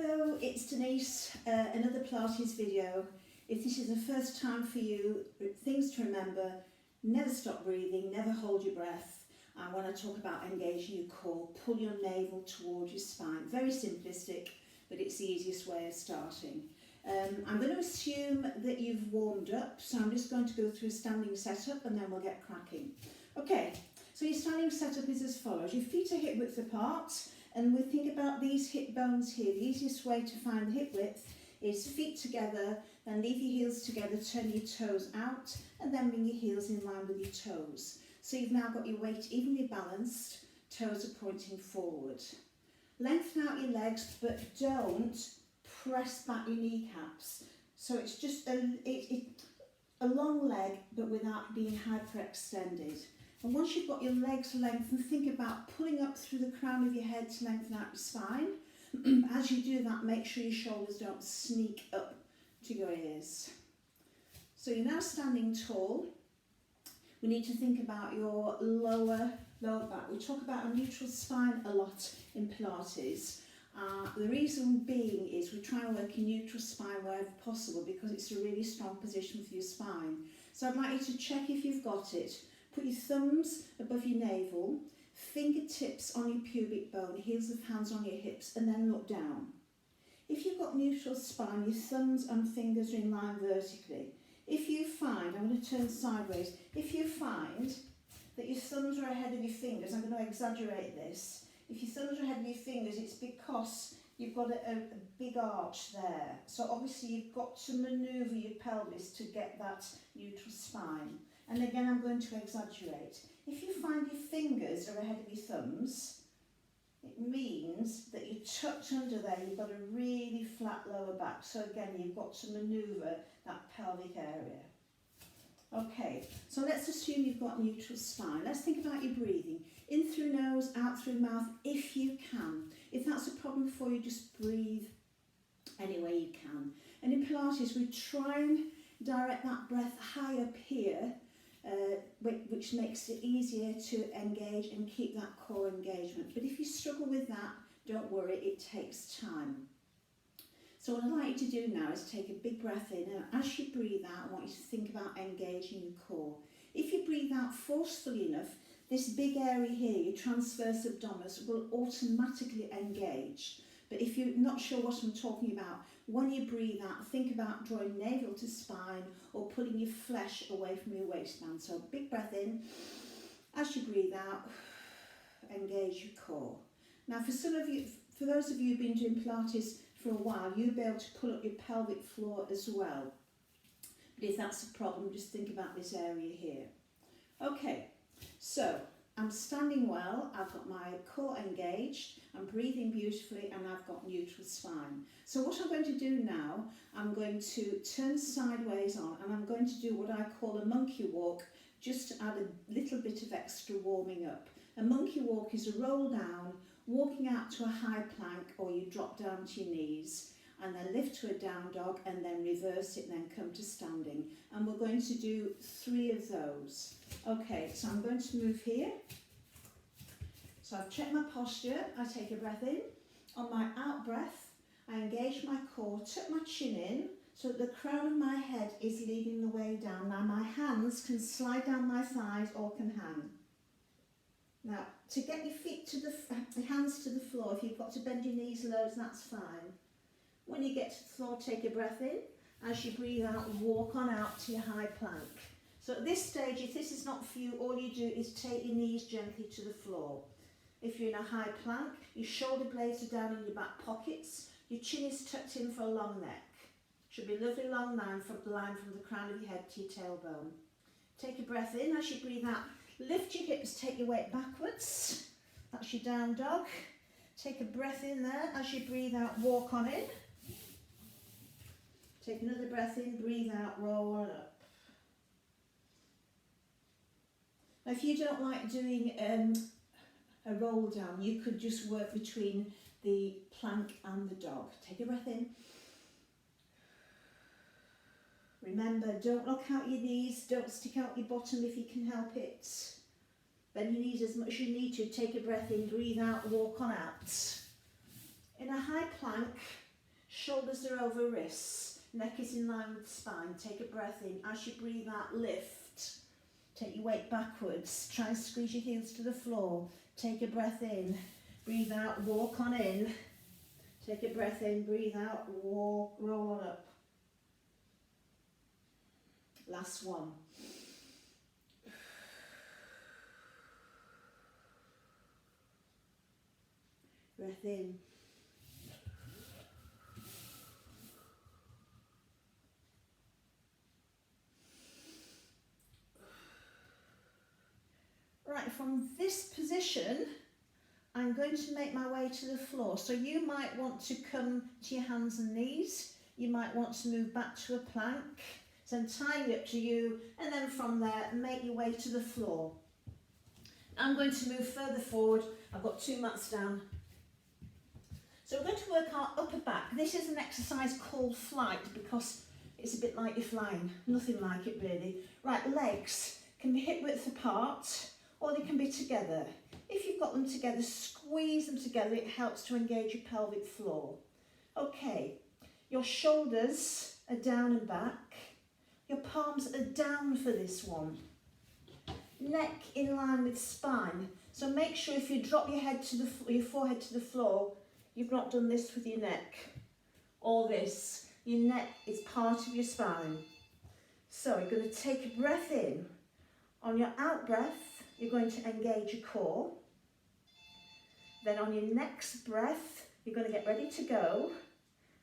Hello, it's Denise, another Pilates video. If this is the first time for you, things to remember: never stop breathing, never hold your breath. I want to talk about engaging your core, pull your navel towards your spine. Very simplistic, but it's the easiest way of starting. I'm going to assume that you've warmed up, so I'm just going to go through a standing setup and then we'll get cracking. Okay, so your standing setup is as follows. Your feet are hip width apart, and we think about these hip bones here. The easiest way to find the hip width is feet together, then leave your heels together, turn your toes out, and then bring your heels in line with your toes. So you've now got your weight evenly balanced, toes are pointing forward. Lengthen out your legs, but don't press back your kneecaps. So it's just a long leg, but without being hyperextended. And once you've got your legs lengthened, think about pulling up through the crown of your head to lengthen out your spine. As you do that, make sure your shoulders don't sneak up to your ears. So you're now standing tall. We need to think about your lower back. We talk about a neutral spine a lot in Pilates. The reason being is we try and work a neutral spine wherever possible because it's a really strong position for your spine. So I'd like you to check if you've got it. Put your thumbs above your navel, fingertips on your pubic bone, heels of hands on your hips, and then look down. If you've got neutral spine, your thumbs and fingers are in line vertically. If you find, I'm going to turn sideways, if you find that your thumbs are ahead of your fingers, I'm going to exaggerate this. If your thumbs are ahead of your fingers, it's because you've got a big arch there. So obviously you've got to manoeuvre your pelvis to get that neutral spine. And again, I'm going to exaggerate. If you find your fingers are ahead of your thumbs, it means that you're tucked under there, you've got a really flat lower back. So again, you've got to manoeuvre that pelvic area. Okay, so let's assume you've got neutral spine. Let's think about your breathing. In through nose, out through mouth, if you can. If that's a problem for you, just breathe any way you can. And in Pilates, we try and direct that breath high up here, which makes it easier to engage and keep that core engagement. But if you struggle with that, don't worry, it takes time. So what I'd like you to do now is take a big breath in, and as you breathe out, I want you to think about engaging your core. If you breathe out forcefully enough, this big area here, your transverse abdominis, will automatically engage. But if you're not sure what I'm talking about, when you breathe out, think about drawing navel to spine or pulling your flesh away from your waistband. So big breath in. As you breathe out, engage your core. Now for those of you who've been doing Pilates for a while, you'll be able to pull up your pelvic floor as well. But if that's a problem, just think about this area here. Okay, so I'm standing well, I've got my core engaged, I'm breathing beautifully, and I've got neutral spine. So what I'm going to do now, I'm going to turn sideways on, and I'm going to do what I call a monkey walk, just to add a little bit of extra warming up. A monkey walk is a roll down, walking out to a high plank, or you drop down to your knees, and then lift to a down dog, and then reverse it, and then come to standing. And we're going to do 3 of those. Okay, so I'm going to move here. So I've checked my posture, I take a breath in. On my out breath, I engage my core, tuck my chin in, so that the crown of my head is leading the way down. Now my hands can slide down my thighs or can hang. Now, to get your feet to the hands to the floor, if you've got to bend your knees low, that's fine. When you get to the floor, take a breath in. As you breathe out, walk on out to your high plank. So at this stage, if this is not for you, all you do is take your knees gently to the floor. If you're in a high plank, your shoulder blades are down in your back pockets, your chin is tucked in for a long neck. Should be a lovely long line from the crown of your head to your tailbone. Take a breath in. As you breathe out, lift your hips, take your weight backwards. That's your down dog. Take a breath in there. As you breathe out, walk on in. Take another breath in, breathe out, roll on up. Now if you don't like doing a roll down, you could just work between the plank and the dog. Take a breath in. Remember, don't lock out your knees, don't stick out your bottom if you can help it. Bend your knees as much as you need to. Take a breath in, breathe out, walk on out. In a high plank, Shoulders are over wrists. Neck is in line with the spine. Take a breath in. As you breathe out, lift. Take your weight backwards. Try and squeeze your heels to the floor. Take a breath in. Breathe out, walk on in. Take a breath in, breathe out, walk, roll on up. Last one. Breath in. Right, from this position, I'm going to make my way to the floor. So you might want to come to your hands and knees. You might want to move back to a plank. It's entirely up to you. And then from there, make your way to the floor. I'm going to move further forward. I've got 2 mats down. So we're going to work our upper back. This is an exercise called flight because it's a bit like you're flying. Nothing like it really. Right, legs can be hip width apart or they can be together. If you've got them together, squeeze them together. It helps to engage your pelvic floor. Okay, your shoulders are down and back. Your palms are down for this one. Neck in line with spine. So make sure if you drop your head to your forehead to the floor, you've not done this with your neck or this. Your neck is part of your spine. So you're going to take a breath in. On your out breath, you're going to engage your core. Then on your next breath, you're going to get ready to go.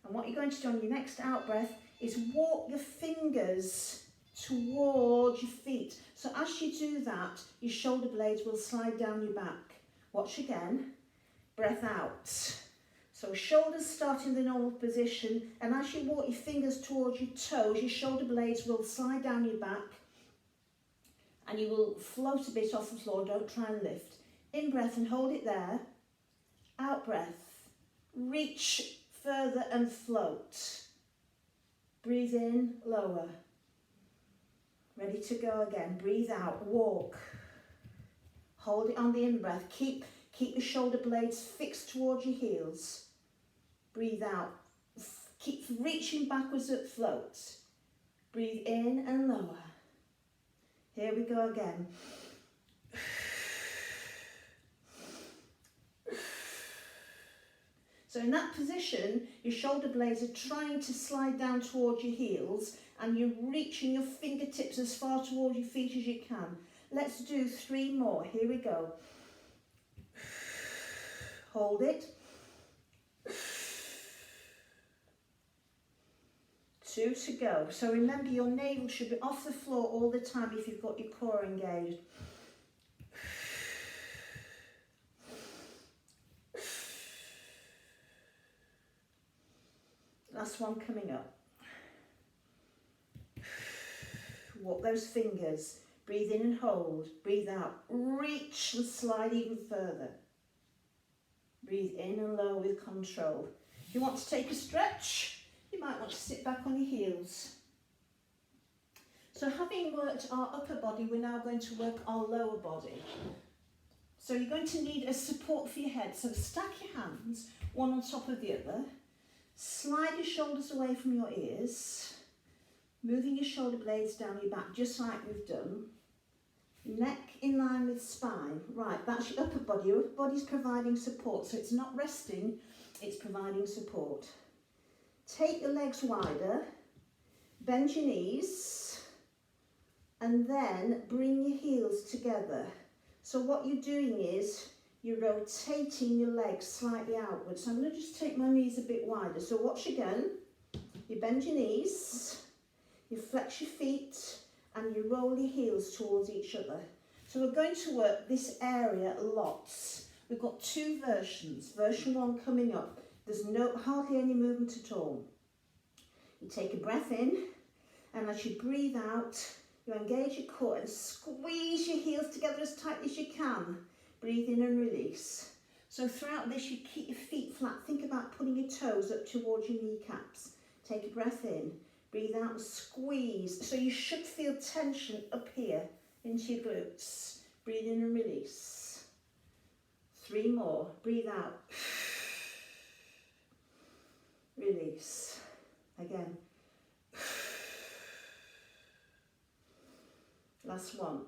And what you're going to do on your next out breath is walk your fingers towards your feet. So as you do that, your shoulder blades will slide down your back. Watch again. Breath out. So shoulders start in the normal position, and as you walk your fingers towards your toes, your shoulder blades will slide down your back and you will float a bit off the floor. Don't try and lift. In breath and hold it there. Out breath. Reach further and float. Breathe in, lower. Ready to go again. Breathe out, walk. Hold it on the in-breath. Keep your shoulder blades fixed towards your heels. Breathe out. Keep reaching backwards at float. Breathe in and lower. Here we go again. So in that position, your shoulder blades are trying to slide down towards your heels and you're reaching your fingertips as far towards your feet as you can. Let's do 3 more. Here we go. Hold it. 2 to go. So remember, your navel should be off the floor all the time if you've got your core engaged. Last one coming up. Walk those fingers. Breathe in and hold. Breathe out. Reach and slide even further. Breathe in and lower with control. If you want to take a stretch, you might want to sit back on your heels. So having worked our upper body, we're now going to work our lower body. So you're going to need a support for your head. So stack your hands, one on top of the other. Slide your shoulders away from your ears. Moving your shoulder blades down your back, just like we've done. Neck in line with spine. Right, that's your upper body. Your upper body's providing support, so it's not resting, it's providing support. Take your legs wider, bend your knees, and then bring your heels together. So what you're doing is you're rotating your legs slightly outwards. So I'm going to just take my knees a bit wider. So watch again. You bend your knees, you flex your feet, and you roll your heels towards each other. So we're going to work this area lots. We've got 2 versions. Version 1 coming up. There's hardly any movement at all. You take a breath in, and as you breathe out, you engage your core and squeeze your heels together as tight as you can. Breathe in and release. So throughout this, you keep your feet flat. Think about putting your toes up towards your kneecaps. Take a breath in. Breathe out and squeeze. So you should feel tension up here into your glutes. Breathe in and release. 3 more. Breathe out. release. Again. Last one.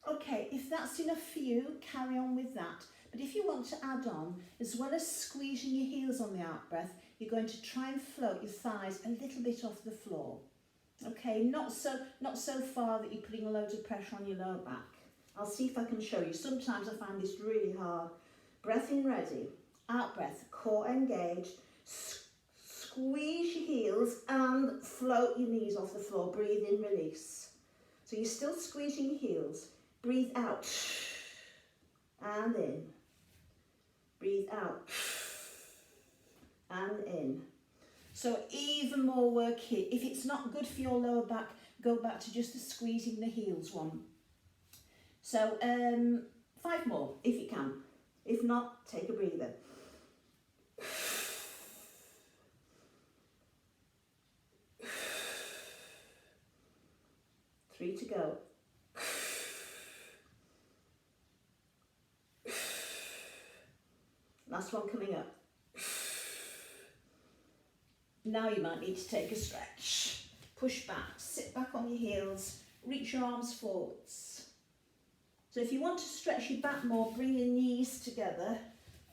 Okay, if that's enough for you, carry on with that. But if you want to add on, as well as squeezing your heels on the out breath, you're going to try and float your thighs a little bit off the floor. Okay, not so far that you're putting a load of pressure on your lower back. I'll see if I can show you. Sometimes I find this really hard. Breath in, ready. Out breath, core engaged. Squeeze your heels and float your knees off the floor. Breathe in, release. So you're still squeezing your heels. Breathe out and in. Breathe out and in. So even more work here. If it's not good for your lower back, go back to just the squeezing the heels one. So 5 more if you can. If not, take a breather. 3 to go. Last one coming up. Now you might need to take a stretch. Push back, sit back on your heels, reach your arms forwards. So if you want to stretch your back more, bring your knees together.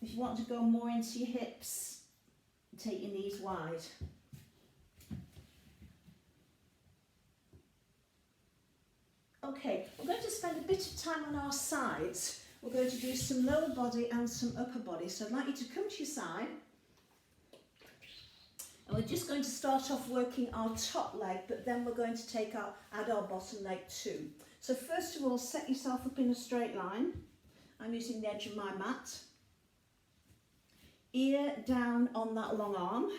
If you want to go more into your hips, take your knees wide. Okay, we're going to spend a bit of time on our sides. We're going to do some lower body and some upper body. So I'd like you to come to your side. And we're just going to start off working our top leg, but then we're going to add our bottom leg too. So first of all, set yourself up in a straight line. I'm using the edge of my mat. Ear down on that long arm.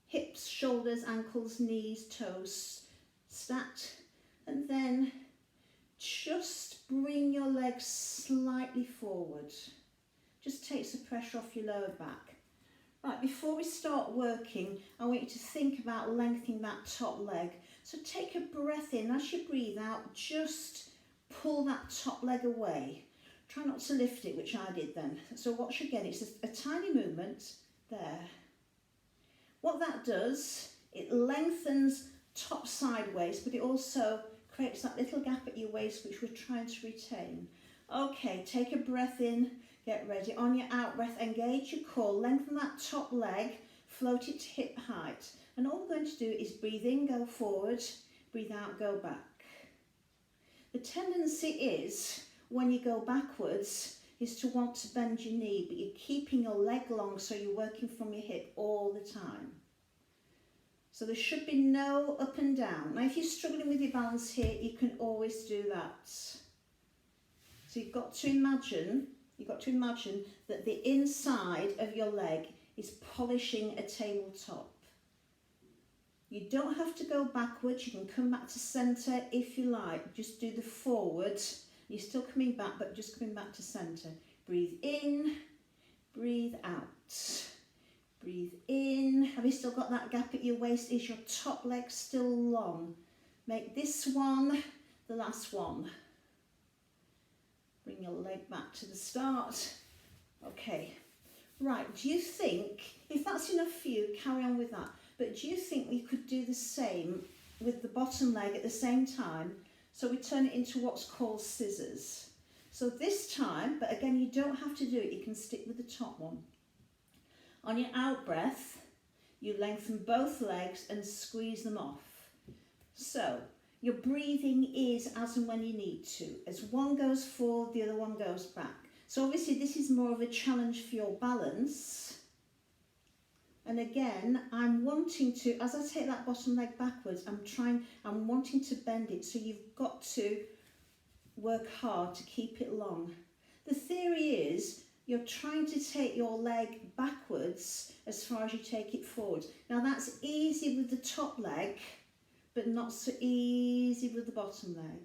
Hips, shoulders, ankles, knees, toes stacked. And then just bring your legs slightly forward. Just takes the pressure off your lower back. Right, before we start working, I want you to think about lengthening that top leg. So take a breath in. As you breathe out, just pull that top leg away. Try not to lift it, which I did then. So watch again, it's a tiny movement there. What that does, it lengthens top sideways, but it also creates that little gap at your waist, which we're trying to retain. Okay, take a breath in, get ready. On your out breath, engage your core, lengthen that top leg, float it to hip height. And all we're going to do is breathe in, go forward, breathe out, go back. The tendency is, when you go backwards, is to want to bend your knee, but you're keeping your leg long, so you're working from your hip all the time. So there should be no up and down. Now if you're struggling with your balance here, you can always do that. So you've got to imagine that the inside of your leg is polishing a tabletop. You don't have to go backwards, you can come back to centre if you like. Just do the forward. You're still coming back, but just coming back to centre. Breathe in, breathe out. Breathe in. Have you still got that gap at your waist? Is your top leg still long? Make this one the last one. Bring your leg back to the start. Okay. Right, do you think, if that's enough for you, carry on with that. But do you think we could do the same with the bottom leg at the same time? So we turn it into what's called scissors. So this time, but again, you don't have to do it. You can stick with the top one. On your out breath, you lengthen both legs and squeeze them off. So your breathing is as and when you need to. As one goes forward, the other one goes back. So obviously this is more of a challenge for your balance. And again, I'm wanting to, as I take that bottom leg backwards, I'm wanting to bend it. So you've got to work hard to keep it long. The theory is, you're trying to take your leg backwards as far as you take it forward. Now that's easy with the top leg, but not so easy with the bottom leg.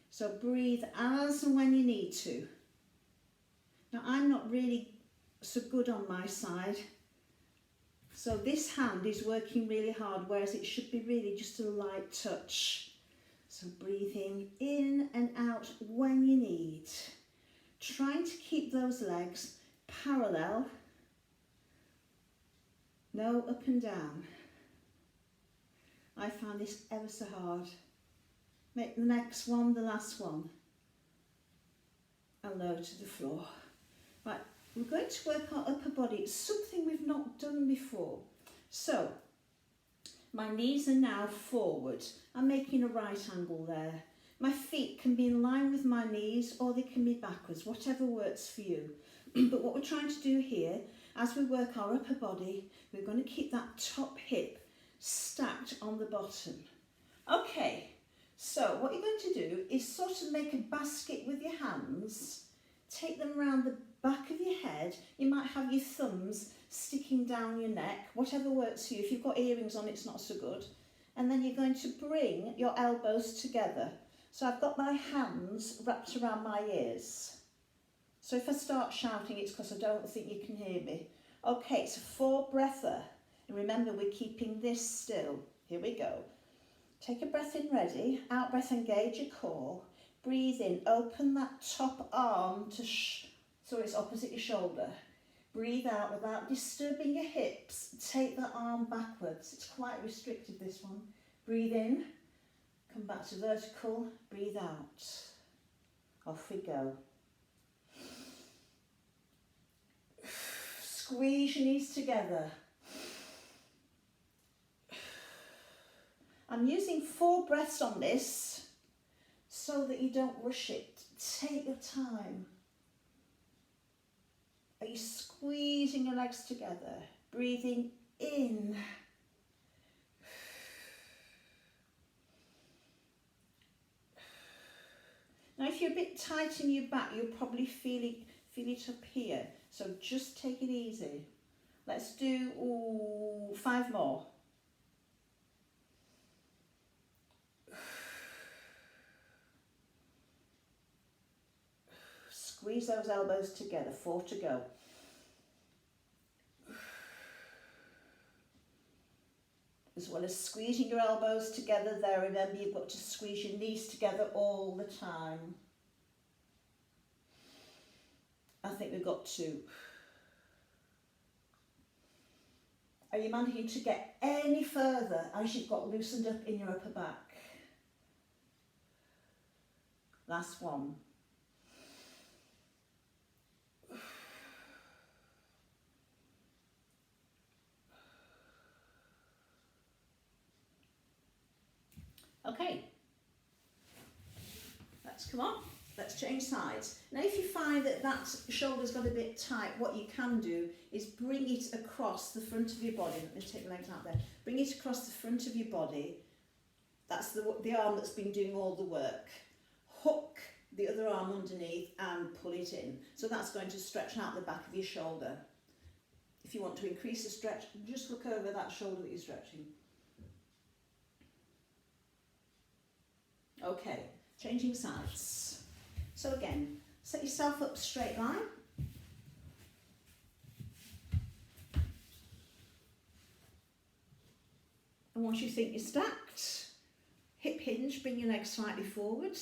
So breathe as and when you need to. Now I'm not really so good on my side. So this hand is working really hard, whereas it should be really just a light touch. So breathing in and out when you need. trying to keep those legs parallel, no up and down. I find this ever so hard. Make the next one the last one, and low to the floor. Right, we're going to work our upper body. It's something we've not done before. So, my knees are now forward. I'm making a right angle there. My feet can be in line with my knees or they can be backwards, whatever works for you. But what we're trying to do here, as we work our upper body, we're going to keep that top hip stacked on the bottom. Okay, so what you're going to do is sort of make a basket with your hands, take them around the back of your head. You might have your thumbs sticking down your neck, whatever works for you. If you've got earrings on, it's not so good. And then you're going to bring your elbows together. So I've got my hands wrapped around my ears. So if I start shouting, it's because I don't think you can hear me. Okay, it's a 4-breather. And remember, we're keeping this still. Here we go. Take a breath in, ready. Out breath, engage your core. Breathe in, open that top arm to so it's opposite your shoulder. Breathe out without disturbing your hips. Take that arm backwards. It's quite restricted, this one. Breathe in, come back to vertical, breathe out. Off we go. Squeeze your knees together. I'm using 4 breaths on this so that you don't rush it. Take your time. Are you squeezing your legs together? Breathing in. Now if you're a bit tight in your back, you'll probably feel it up here. So just take it easy. Let's do 5 more. Squeeze those elbows together, 4 to go. As well as squeezing your elbows together there, remember you've got to squeeze your knees together all the time. I think we've got 2. Are you managing to get any further as you've got loosened up in your upper back? Last one. Okay, come on, let's change sides. Now if you find that shoulder's got a bit tight, what you can do is bring it across the front of your body. Let me take the legs out there. Bring it across the front of your body. That's the arm that's been doing all the work. Hook the other arm underneath and pull it in. So that's going to stretch out the back of your shoulder. If you want to increase the stretch, just look over that shoulder that you're stretching. Okay, changing sides. So again, set yourself up straight line. And once you think you're stacked, hip hinge, bring your legs slightly forward.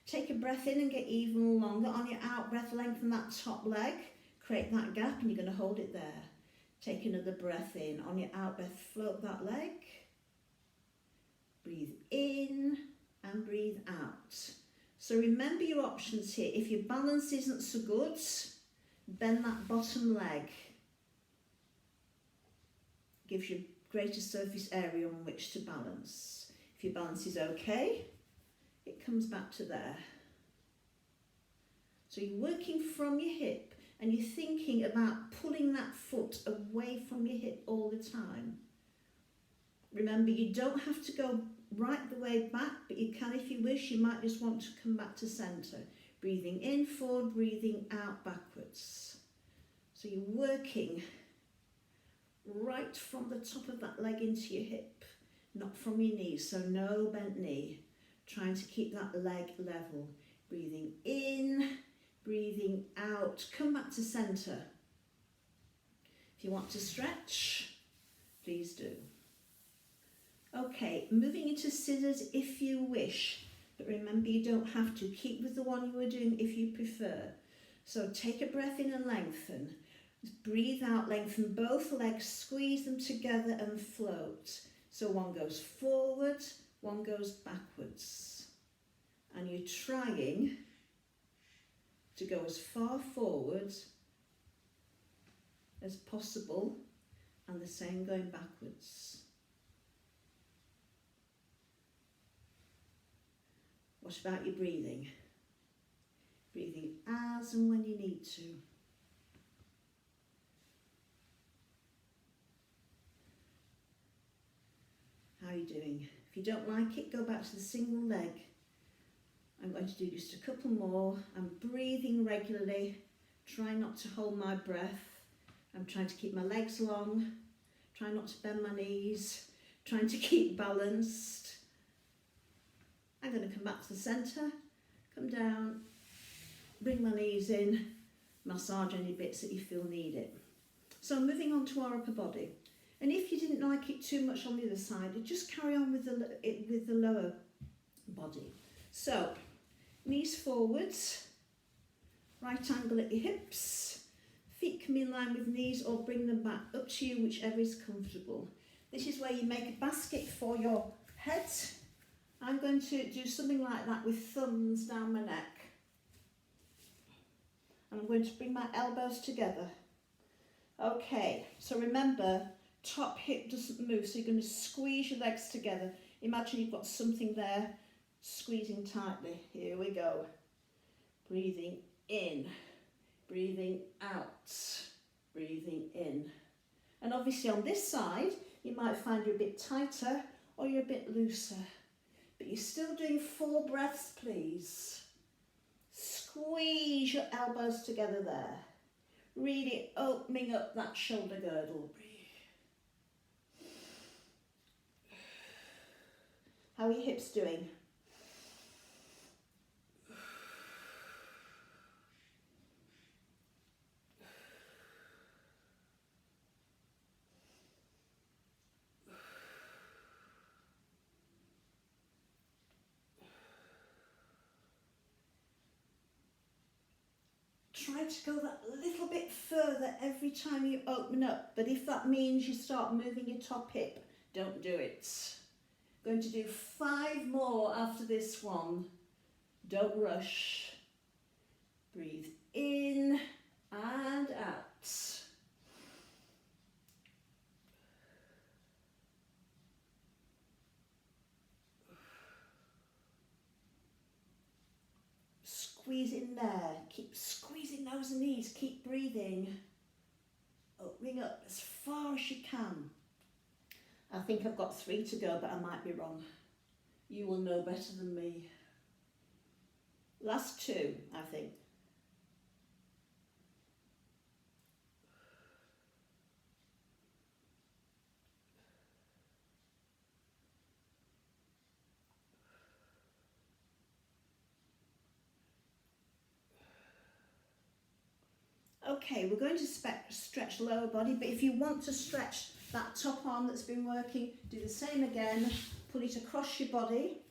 Take a breath in and get even longer. On your out breath, lengthen that top leg. Create that gap and you're going to hold it there. Take another breath in. On your out breath, float that leg. Breathe in and breathe out. So remember your options here. If your balance isn't so good, bend that bottom leg. Gives you greater surface area on which to balance. If your balance is okay, it comes back to there. So you're working from your hip and you're thinking about pulling that foot away from your hip all the time. Remember, you don't have to go right the way back, but you can if you wish. You might just want to come back to centre. Breathing in forward, breathing out backwards. So you're working right from the top of that leg into your hip, not from your knees, so no bent knee. Trying to keep that leg level. Breathing in, breathing out. Come back to centre. If you want to stretch, please do. Okay, moving into scissors if you wish, but remember you don't have to. Keep with the one you were doing if you prefer. So take a breath in and lengthen. Breathe out, lengthen both legs, squeeze them together and float. So one goes forward, one goes backwards. And you're trying to go as far forward as possible, and the same going backwards. What about your breathing? Breathing as and when you need to. How are you doing? If you don't like it, go back to the single leg. I'm going to do just a couple more. I'm breathing regularly. Try not to hold my breath. I'm trying to keep my legs long. Try not to bend my knees. Trying to keep balanced. I'm going to come back to the centre. Come down. Bring my knees in. Massage any bits that you feel need it. So moving on to our upper body. And if you didn't like it too much on the other side, just carry on with the lower body. So, knees forwards, right angle at your hips, feet come in line with knees or bring them back, up to you, whichever is comfortable. This is where you make a basket for your head. I'm going to do something like that with thumbs down my neck. And I'm going to bring my elbows together. Okay, so remember, top hip doesn't move, so you're going to squeeze your legs together. Imagine you've got something there, squeezing tightly. Here we go. Breathing in, breathing out, breathing in. And obviously on this side, you might find you're a bit tighter or you're a bit looser. But you're still doing 4 breaths, please. Squeeze your elbows together there. Really opening up that shoulder girdle. How are your hips doing? Try to go that little bit further every time you open up, but if that means you start moving your top hip, don't do it. Going to do 5 more after this one. Don't rush. Breathe in and out. Squeeze in there. Keep squeezing those knees. Keep breathing. Opening up as far as you can. I think I've got 3 to go, but I might be wrong. You will know better than me. Last 2, I think. Okay, we're going to stretch lower body, but if you want to stretch that top arm that's been working, do the same again. Pull it across your body,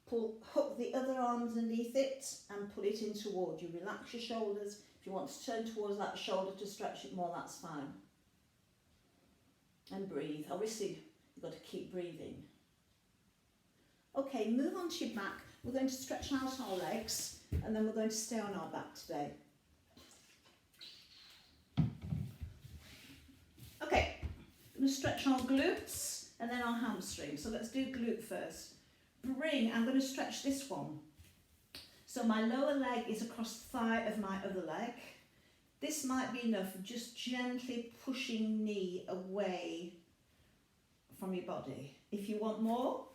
hook the other arm underneath it and pull it in toward you. Relax your shoulders. If you want to turn towards that shoulder to stretch it more, that's fine. And breathe. Obviously, you've got to keep breathing. Okay, move on to your back. We're going to stretch out our legs and then we're going to stay on our back today. Okay, I'm going to stretch our glutes and then our hamstrings. So let's do glute first. I'm going to stretch this one. So my lower leg is across the thigh of my other leg. This might be enough, just gently pushing knee away from your body. If you want more,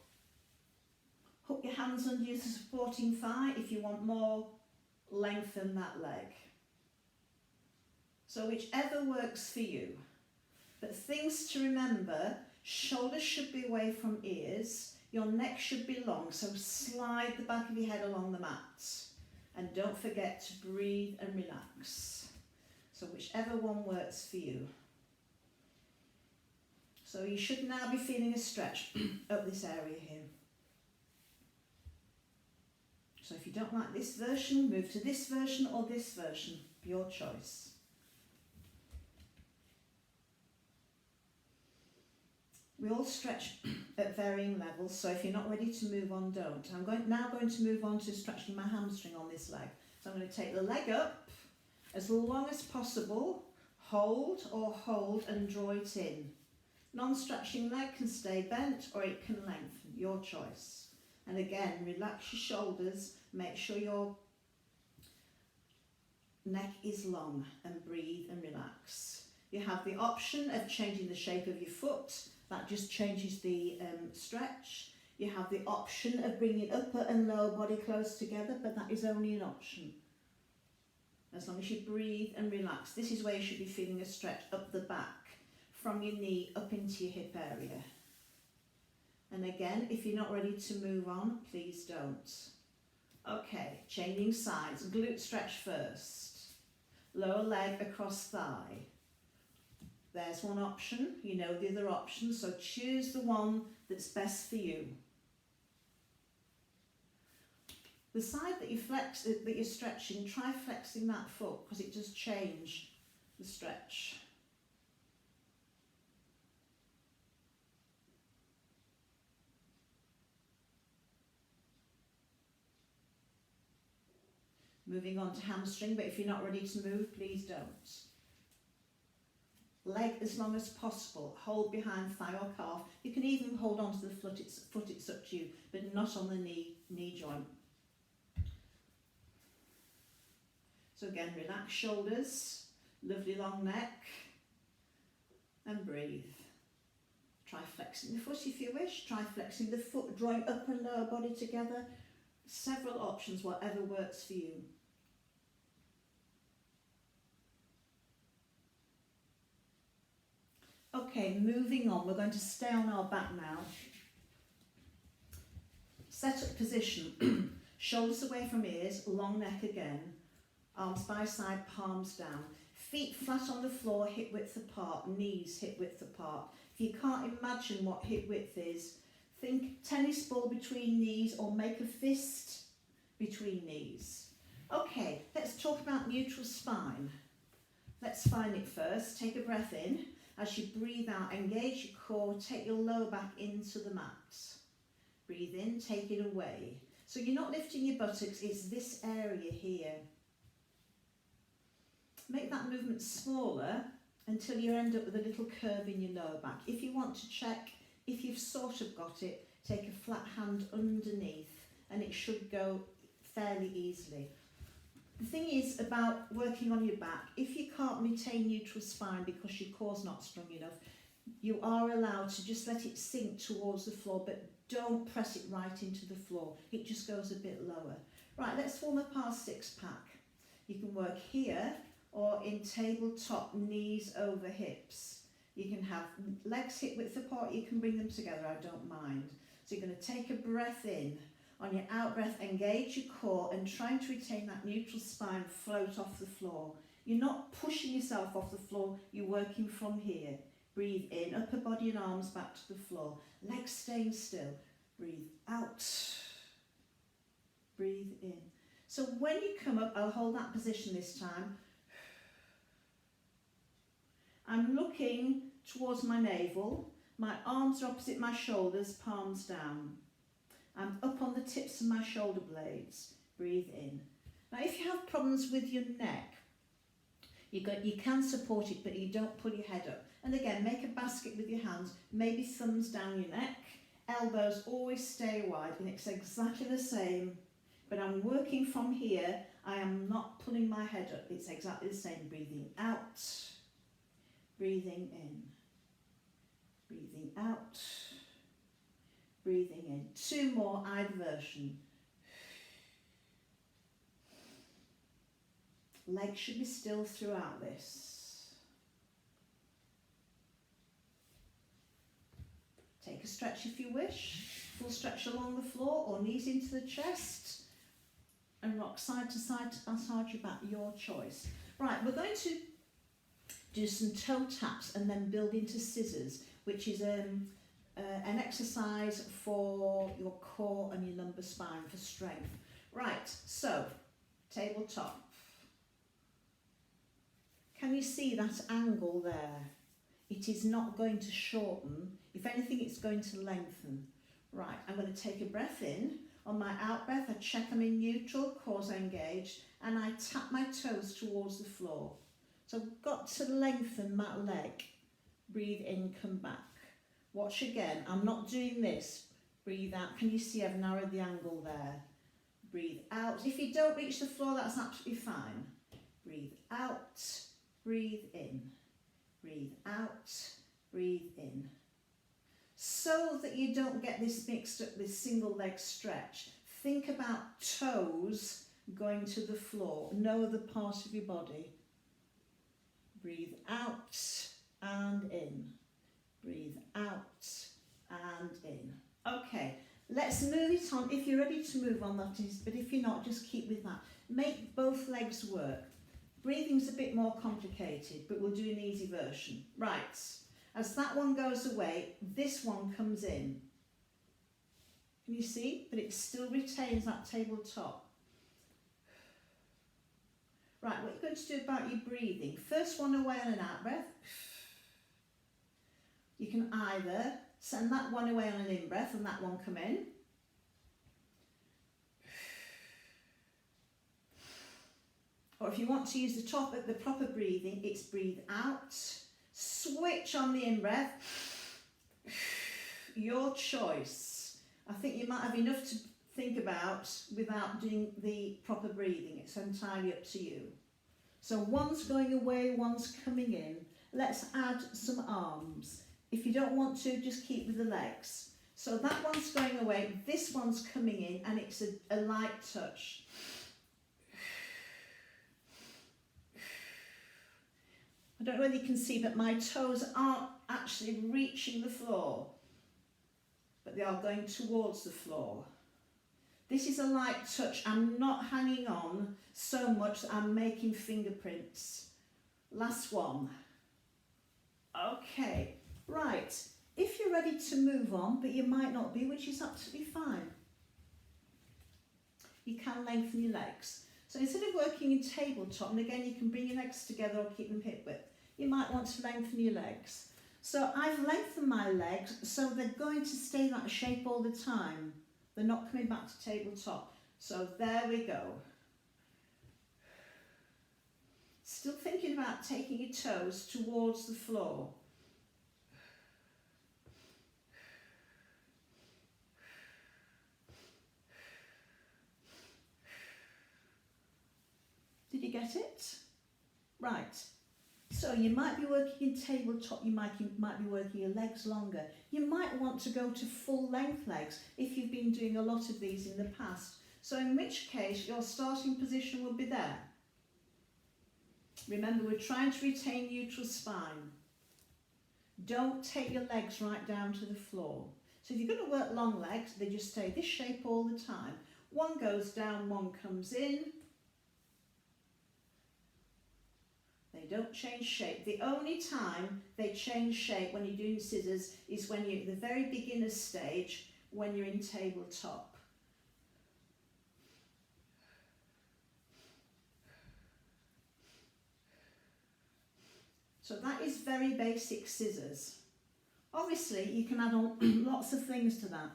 hook your hands under your supporting thigh. If you want more, lengthen that leg. So whichever works for you. But things to remember, shoulders should be away from ears, your neck should be long, so slide the back of your head along the mat. And don't forget to breathe and relax. So whichever one works for you. So you should now be feeling a stretch up this area here. So if you don't like this version, move to this version or this version. your choice. We all stretch at varying levels, so if you're not ready to move on, don't. I'm now going to move on to stretching my hamstring on this leg. So I'm going to take the leg up as long as possible, hold and draw it in. Non-stretching leg can stay bent or it can lengthen, your choice. And again, relax your shoulders, make sure your neck is long, and breathe and relax. You have the option of changing the shape of your foot, that just changes the stretch. You have the option of bringing upper and lower body close together, but that is only an option. As long as you breathe and relax. This is where you should be feeling a stretch up the back, from your knee up into your hip area. And again, if you're not ready to move on, please don't. Okay, changing sides. Glute stretch first. Lower leg across thigh. There's one option, you know the other option, so choose the one that's best for you. The side that you flex, that you're stretching, try flexing that foot because it does change the stretch. Moving on to hamstring, but if you're not ready to move, please don't. Leg as long as possible, hold behind thigh or calf. You can even hold on to the foot, it's up to you, but not on the knee joint. So again, relax shoulders, lovely long neck, and breathe. Try flexing the foot if you wish, try flexing the foot, drawing upper and lower body together. Several options, whatever works for you. Okay, moving on, we're going to stay on our back now. Set up position, shoulders away from ears, long neck again, arms by side, palms down. Feet flat on the floor, hip width apart, knees hip width apart. If you can't imagine what hip width is, think tennis ball between knees or make a fist between knees. Okay, let's talk about neutral spine. Let's find it first. Take a breath in. As you breathe out, engage your core, take your lower back into the mat. Breathe in, take it away. So you're not lifting your buttocks, it's this area here. Make that movement smaller until you end up with a little curve in your lower back. If you want to check if you've sort of got it, take a flat hand underneath and it should go fairly easily. The thing is about working on your back, if you can't retain neutral spine because your core's not strong enough, you are allowed to just let it sink towards the floor, but don't press it right into the floor. It just goes a bit lower. Right, let's form up our six pack. You can work here or in tabletop, knees over hips. You can have legs hip width apart, you can bring them together, I don't mind. So you're going to take a breath in. On your out breath, engage your core and trying to retain that neutral spine, float off the floor. You're not pushing yourself off the floor, you're working from here. Breathe in, upper body and arms back to the floor. Legs staying still. Breathe out. Breathe in. So when you come up, I'll hold that position this time. I'm looking towards my navel. My arms are opposite my shoulders, palms down. I'm up on the tips of my shoulder blades. Breathe in. Now if you have problems with your neck, you can support it, but you don't pull your head up. And again, make a basket with your hands, maybe thumbs down your neck, elbows always stay wide, and it's exactly the same. But I'm working from here, I am not pulling my head up, it's exactly the same. Breathing out, breathing in, breathing out, breathing in. Two more, either version. Legs should be still throughout this. Take a stretch if you wish. Full stretch along the floor or knees into the chest. And rock side to side to massage your back, your choice. Right, we're going to do some toe taps and then build into scissors, which is an exercise for your core and your lumbar spine for strength. Right, so tabletop. Can you see that angle there? It is not going to shorten. If anything, it's going to lengthen. Right, I'm going to take a breath in. On my out breath, I check I'm in neutral, cores engaged, and I tap my toes towards the floor. So I've got to lengthen that leg. Breathe in, come back. Watch again. I'm not doing this. Breathe out. Can you see I've narrowed the angle there? Breathe out. If you don't reach the floor, that's absolutely fine. Breathe out, breathe in. Breathe out, breathe in. So that you don't get this mixed up with single leg stretch, think about toes going to the floor, no other part of your body. Breathe out and in. Breathe out and in. Okay, let's move it on. If you're ready to move on, that is, but if you're not, just keep with that. Make both legs work. Breathing's a bit more complicated, but we'll do an easy version. Right, as that one goes away, this one comes in. Can you see? But it still retains that tabletop. Right, what you're going to do about your breathing, first one away on an out breath. You can either send that one away on an in breath and that one come in. Or if you want to use the proper breathing, it's breathe out, switch on the in breath, your choice. I think you might have enough to think about without doing the proper breathing. It's entirely up to you. So one's going away, one's coming in. Let's add some arms. If you don't want to, just keep with the legs. So that one's going away, this one's coming in, and it's a light touch. I don't know whether you can see, but my toes aren't actually reaching the floor, but they are going towards the floor. This is a light touch. I'm not hanging on so much that I'm making fingerprints. Last one. Okay, right. If you're ready to move on, but you might not be, which is absolutely fine, you can lengthen your legs. So instead of working in tabletop, and again you can bring your legs together or keep them hip width, you might want to lengthen your legs. So I've lengthened my legs so they're going to stay that shape all the time. They're not coming back to tabletop. So there we go. Still thinking about taking your toes towards the floor. Did you get it? Right. So you might be working in tabletop, you might be working your legs longer. You might want to go to full length legs if you've been doing a lot of these in the past. So in which case your starting position will be there. Remember, we're trying to retain neutral spine. Don't take your legs right down to the floor. So if you're going to work long legs, they just stay this shape all the time. One goes down, one comes in. They don't change shape. The only time they change shape when you're doing scissors is when you're at the very beginner stage, when you're in tabletop. So that is very basic scissors. Obviously, you can add on lots of things to that.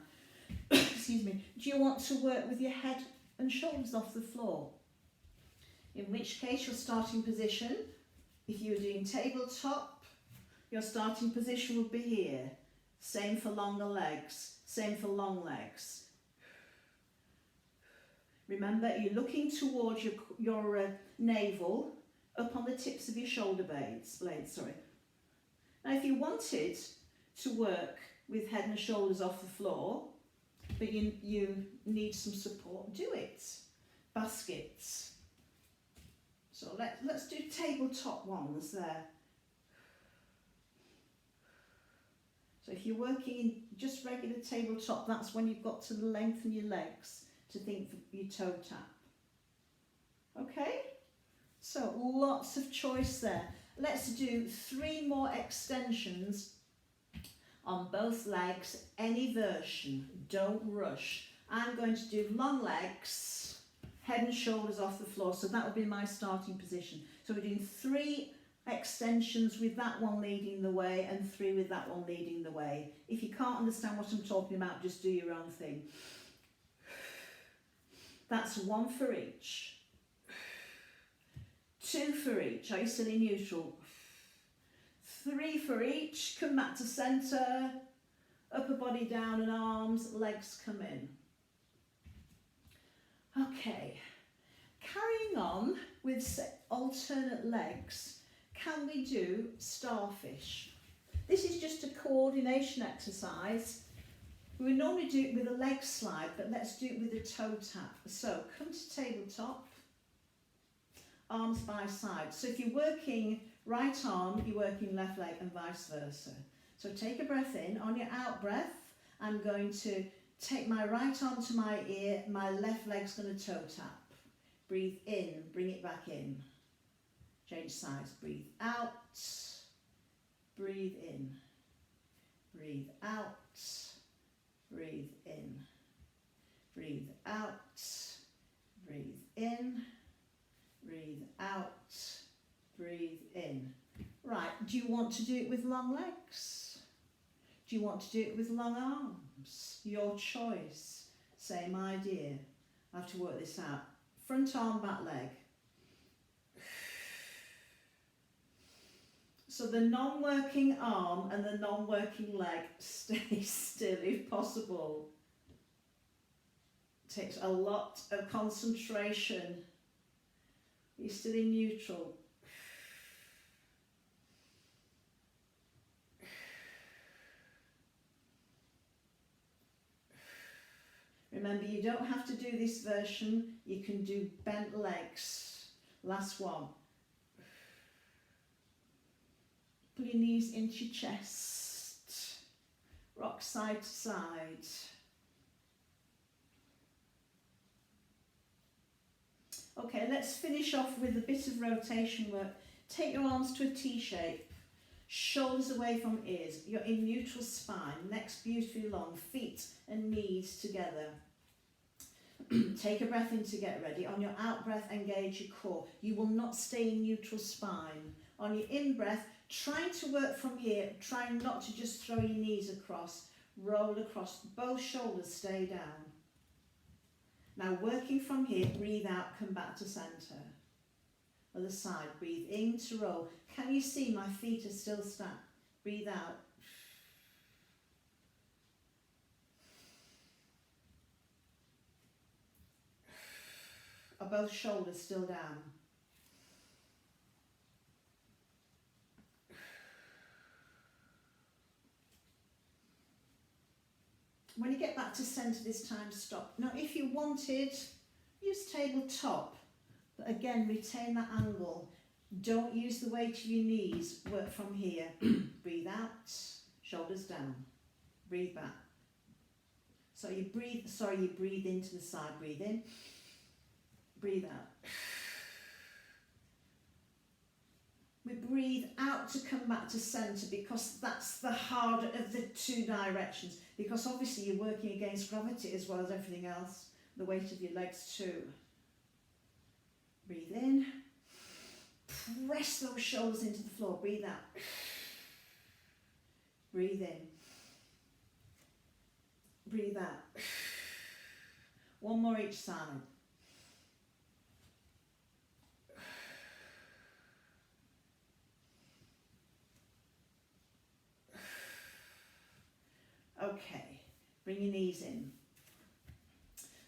Excuse me. Do you want to work with your head and shoulders off the floor? In which case, your starting position, if you were doing tabletop, your starting position would be here. Same for longer legs, same for long legs. Remember, you're looking towards your navel, up on the tips of your shoulder blades. Now, if you wanted to work with head and shoulders off the floor, but you need some support, do it. Baskets. So let's do tabletop ones there. So if you're working in just regular tabletop, that's when you've got to lengthen your legs to think for your toe tap. Okay? So lots of choice there. Let's do 3 more extensions on both legs, any version. Don't rush. I'm going to do long legs, head and shoulders off the floor. So that would be my starting position. So we're doing 3 extensions with that one leading the way and 3 with that one leading the way. If you can't understand what I'm talking about, just do your own thing. That's 1 for each. 2 for each. Are you still in neutral? 3 for each. Come back to centre. Upper body down and arms. Legs come in. Okay. Carrying on with alternate legs, can we do starfish? This is just a coordination exercise. We would normally do it with a leg slide, but let's do it with a toe tap. So come to tabletop, arms by side. So if you're working right arm, you're working left leg and vice versa. So take a breath in. On your out breath, I'm going to take my right arm to my ear, my left leg's going to toe tap. Breathe in, bring it back in. Change sides. Breathe out, breathe in, breathe out, breathe in, breathe out, breathe in, breathe out, breathe in. Right, do you want to do it with long legs? Do you want to do it with long arms? Your choice. Same idea. I have to work this out. Front arm, back leg. So the non-working arm and the non-working leg stay still if possible. Takes a lot of concentration. You're still in neutral. Remember, you don't have to do this version. You can do bent legs. Last one. Pull your knees into your chest. Rock side to side. Okay, let's finish off with a bit of rotation work. Take your arms to a T shape. Shoulders away from ears. You're in neutral spine. Neck's beautifully long. Feet and knees together. Take a breath in to get ready. On your out breath, engage your core. You will not stay in neutral spine. On your in breath, try to work from here. Try not to just throw your knees across. Roll across. Both shoulders stay down. Now working from here, breathe out, come back to centre. Other side, breathe in to roll. Can you see my feet are still stacked? Breathe out. Are both shoulders still down? When you get back to centre this time, stop. Now if you wanted, use tabletop. But again, retain that angle. Don't use the weight of your knees. Work from here. Breathe out, shoulders down. Breathe back. So you breathe, you breathe into the side. Breathe in. Breathe out. We breathe out to come back to centre because that's the harder of the two directions. Because obviously you're working against gravity as well as everything else. The weight of your legs too. Breathe in. Press those shoulders into the floor. Breathe out. Breathe in. Breathe out. One more each side. Okay, bring your knees in.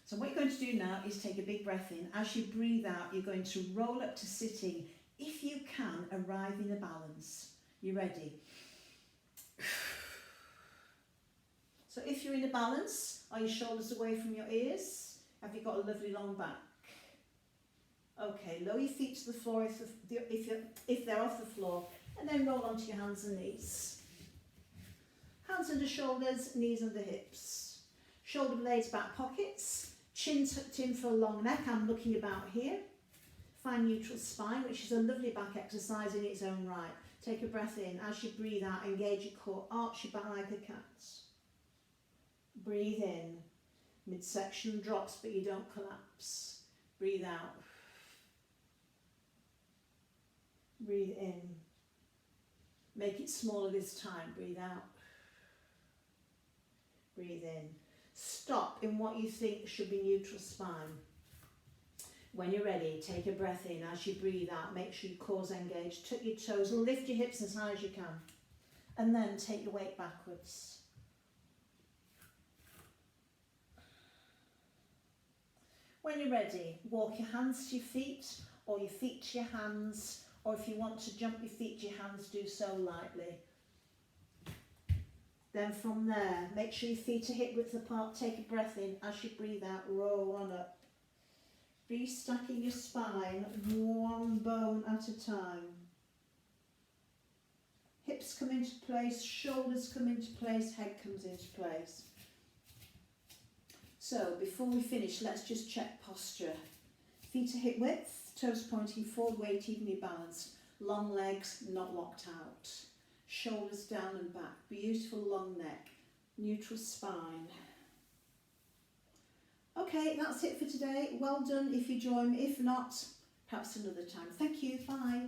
So what you're going to do now is take a big breath in. As you breathe out, you're going to roll up to sitting. If you can, arrive in a balance. You ready? So if you're in a balance, are your shoulders away from your ears? Have you got a lovely long back? Okay, lower your feet to the floor if they're off the floor, and then roll onto your hands and knees. Hands under shoulders, knees under hips. Shoulder blades back pockets. Chin tucked in for a long neck. I'm looking about here. Find neutral spine, which is a lovely back exercise in its own right. Take a breath in. As you breathe out, engage your core. Arch your back like a cat. Breathe in. Midsection drops, but you don't collapse. Breathe out. Breathe in. Make it smaller this time. Breathe out. Breathe in. Stop in what you think should be neutral spine. When you're ready, take a breath in. As you breathe out, make sure your core's engaged. Tuck your toes, lift your hips as high as you can. And then take your weight backwards. When you're ready, walk your hands to your feet, or your feet to your hands, or if you want to jump your feet to your hands, do so lightly. Then from there, make sure your feet are hip width apart. Take a breath in. As you breathe out, roll on up. Restacking your spine, one bone at a time. Hips come into place, shoulders come into place, head comes into place. So before we finish, let's just check posture. Feet are hip width, toes pointing forward, weight evenly balanced. Long legs, not locked out. Shoulders down and back, beautiful long neck, neutral spine. Okay, that's it for today. Well done if you join me. If not, perhaps another time. Thank you. Bye.